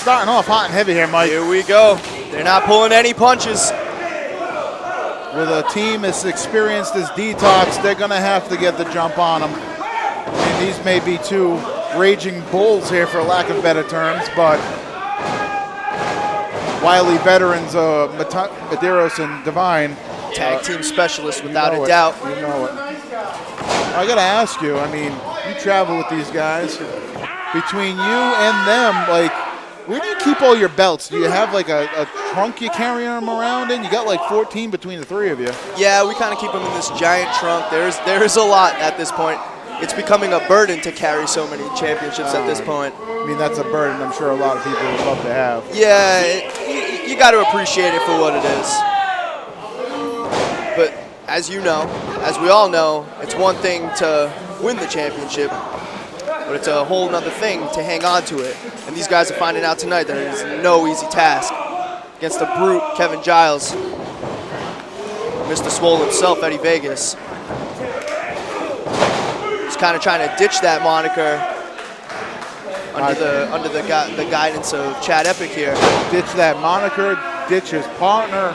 starting off hot and heavy here, Mike. Here we go. They're not pulling any punches. With a team as experienced as Detox, they're going to have to get the jump on them. I mean, these may be two raging bulls here, for lack of better terms, but wily veterans, Medeiros and Divine. Tag team specialists, without a doubt. You know it. I got to ask you, I mean, you travel with these guys. Between you and them, like, where do you keep all your belts? Do you have like a trunk you carry them around in? You got like 14 between the three of you. Yeah, we kind of keep them in this giant trunk. There is a lot at this point. It's becoming a burden to carry so many championships at this point. I mean, that's a burden I'm sure a lot of people would love to have. Yeah, you got to appreciate it for what it is. But as you know, as we all know, it's one thing to win the championship, but it's a whole nother thing to hang on to it. And these guys are finding out tonight that it is no easy task. Against the brute, Kevin Gyles. Mr. Swole himself, Eddie Vegas. He's kind of trying to ditch that moniker under the guidance of Chad Epic here. Ditch that moniker, ditch his partner.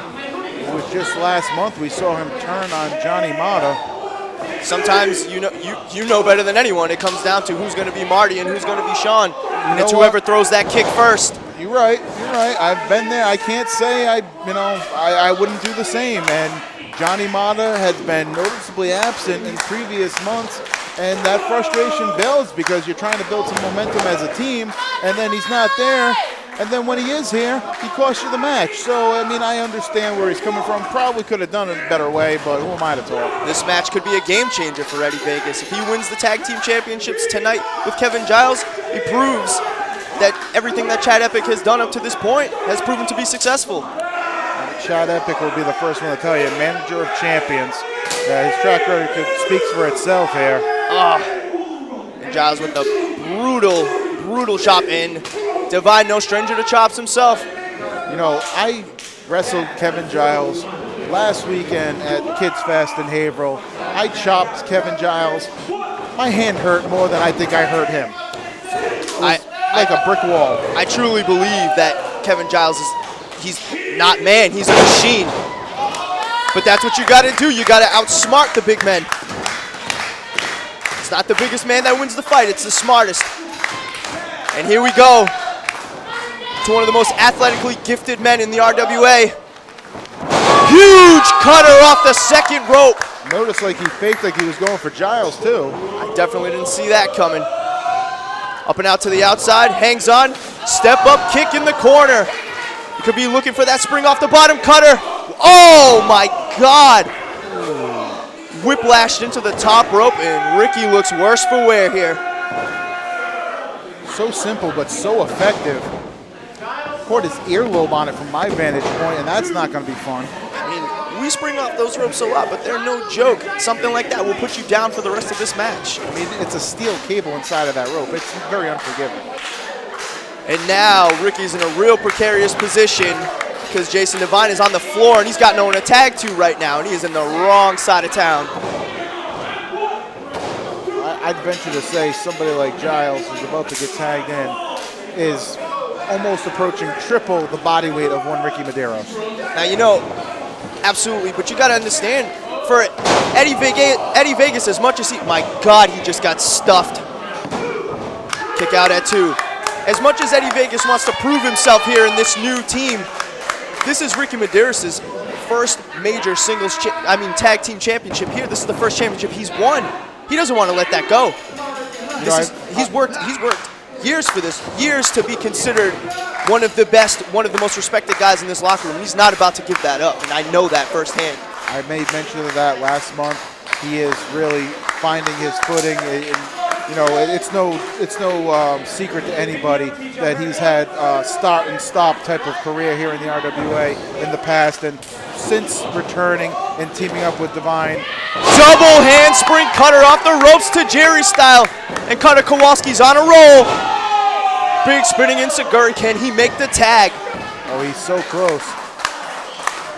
It was just last month we saw him turn on Johnny Mata. Sometimes you know better than anyone. It comes down to who's going to be Marty and who's going to be Sean. And it's whoever throws that kick first. You're right. You're right. I've been there. I can't say I wouldn't do the same. And Johnny Mata has been noticeably absent in previous months, and that frustration builds because you're trying to build some momentum as a team, and then he's not there. And then when he is here, he costs you the match. So, I mean, I understand where he's coming from. Probably could have done it a better way, but who am I to talk? This match could be a game changer for Eddie Vegas. If he wins the Tag Team Championships tonight with Kevin Gyles, he proves that everything that Chad Epic has done up to this point has proven to be successful. Chad Epic will be the first one to tell you, manager of champions. His track record speaks for itself here. And Gyles with the brutal chop in. Divine, no stranger to chops himself. You know, I wrestled Kevin Gyles last weekend at Kids Fest in Haverhill. I chopped Kevin Gyles. My hand hurt more than I think I hurt him. Like a brick wall. I truly believe that Kevin Gyles he's not man, he's a machine. But that's what you gotta do. You gotta outsmart the big men. It's not the biggest man that wins the fight, it's the smartest. And here we go to one of the most athletically gifted men in the RWA. Huge cutter off the second rope. Notice like he faked like he was going for Gyles too. I definitely didn't see that coming. Up and out to the outside, hangs on, step up, kick in the corner. You could be looking for that spring off the bottom cutter. Oh my God. Whiplashed into the top rope, and Ricky looks worse for wear here. So simple, but so effective. Caught his earlobe on it from my vantage point, and that's not going to be fun. I mean, we spring off those ropes a lot, but they're no joke. Something like that will put you down for the rest of this match. I mean, it's a steel cable inside of that rope. It's very unforgiving. And now Ricky's in a real precarious position because Jason Divine is on the floor, and he's got no one to tag to right now, and he is in the wrong side of town. I'd venture to say somebody like Gyles, who's about to get tagged in, is almost approaching triple the body weight of one Ricky Medeiros. Now, you know, absolutely, but you got to understand, for Eddie Vegas, as much as my God, he just got stuffed. Kick out at 2. As much as Eddie Vegas wants to prove himself here in this new team, this is Ricky Medeiros' first major tag team championship here. This is the first championship he's won. He doesn't want to let that go. He's worked years for this, years to be considered one of the best, one of the most respected guys in this locker room. He's not about to give that up, and I know that firsthand. I made mention of that last month. He is really finding his footing. You know, it's no secret to anybody that he's had start and stop type of career here in the RWA in the past, and since returning and teaming up with Divine. Double handspring cutter off the ropes to Jerry style, and Cutter Kowalski's on a roll. Big spinning enziguri. Can he make the tag? Oh, he's so close.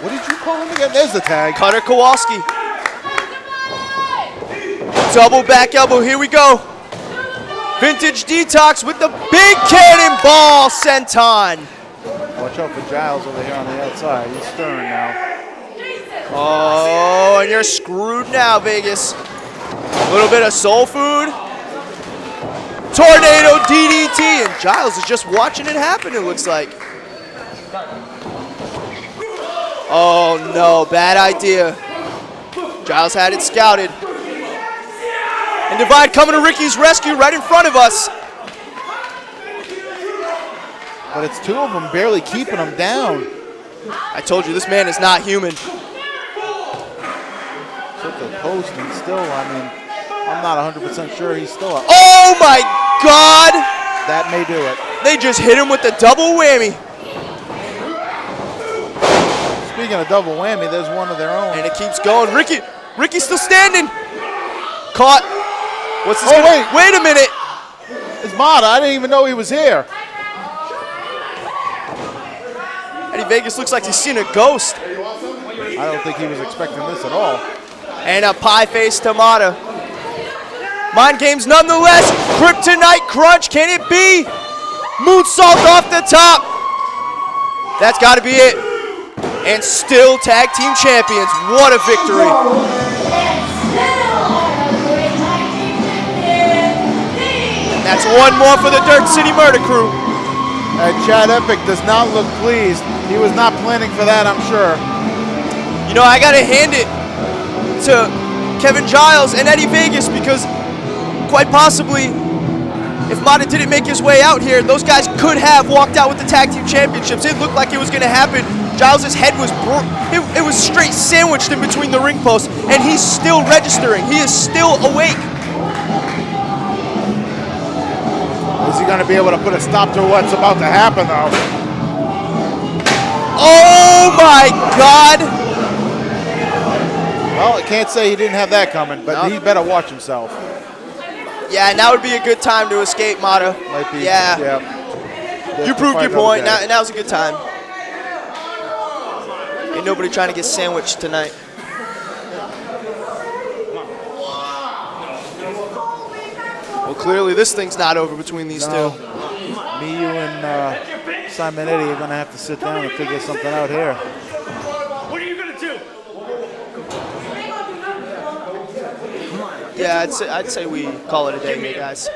What did you call him again? There's the tag. Cutter Kowalski. Double back elbow. Here we go. Vintage Detox with the big cannonball senton. Watch out for Gyles over here on the outside. He's stirring now. Oh, and you're screwed now, Vegas. A little bit of soul food. Tornado DDT, and Gyles is just watching it happen, it looks like. Oh no, bad idea. Gyles had it scouted. And Divide coming to Ricky's rescue right in front of us. But it's two of them barely keeping him down. I told you, this man is not human. Took the post and still, I mean, I'm not 100% sure he's still up. Oh my God! That may do it. They just hit him with the double whammy. Speaking of double whammy, there's one of their own. And it keeps going. Ricky's still standing. Caught. What's this? Oh, wait a minute. It's Mata. I didn't even know he was here. Eddie Vegas looks like he's seen a ghost. I don't think he was expecting this at all. And a pie face to Mata. Mind games nonetheless. Kryptonite crunch. Can it be? Moonsault off the top. That's got to be it. And still tag team champions. What a victory. That's one more for the Dirt City Murder Crew. And Chad Epic does not look pleased. He was not planning for that, I'm sure. You know, I got to hand it to Kevin Gyles and Eddie Vegas because quite possibly, if Mata didn't make his way out here, those guys could have walked out with the tag team championships. It looked like it was going to happen. Gyles' head was it was straight sandwiched in between the ring posts, and he's still registering. He is still awake. Is he going to be able to put a stop to what's about to happen, though? Oh my God! Well, I can't say he didn't have that coming, but No. he better watch himself. Yeah, now would be a good time to escape, Mata. Might be. Yeah. You proved your point. Now's a good time. Ain't nobody trying to get sandwiched tonight. Well, clearly this thing's not over between these No. two. Me, you, and Simon Eddie are going to have to sit down and figure something out here. What are you gonna do? Yeah, I'd say we call it a day here, guys.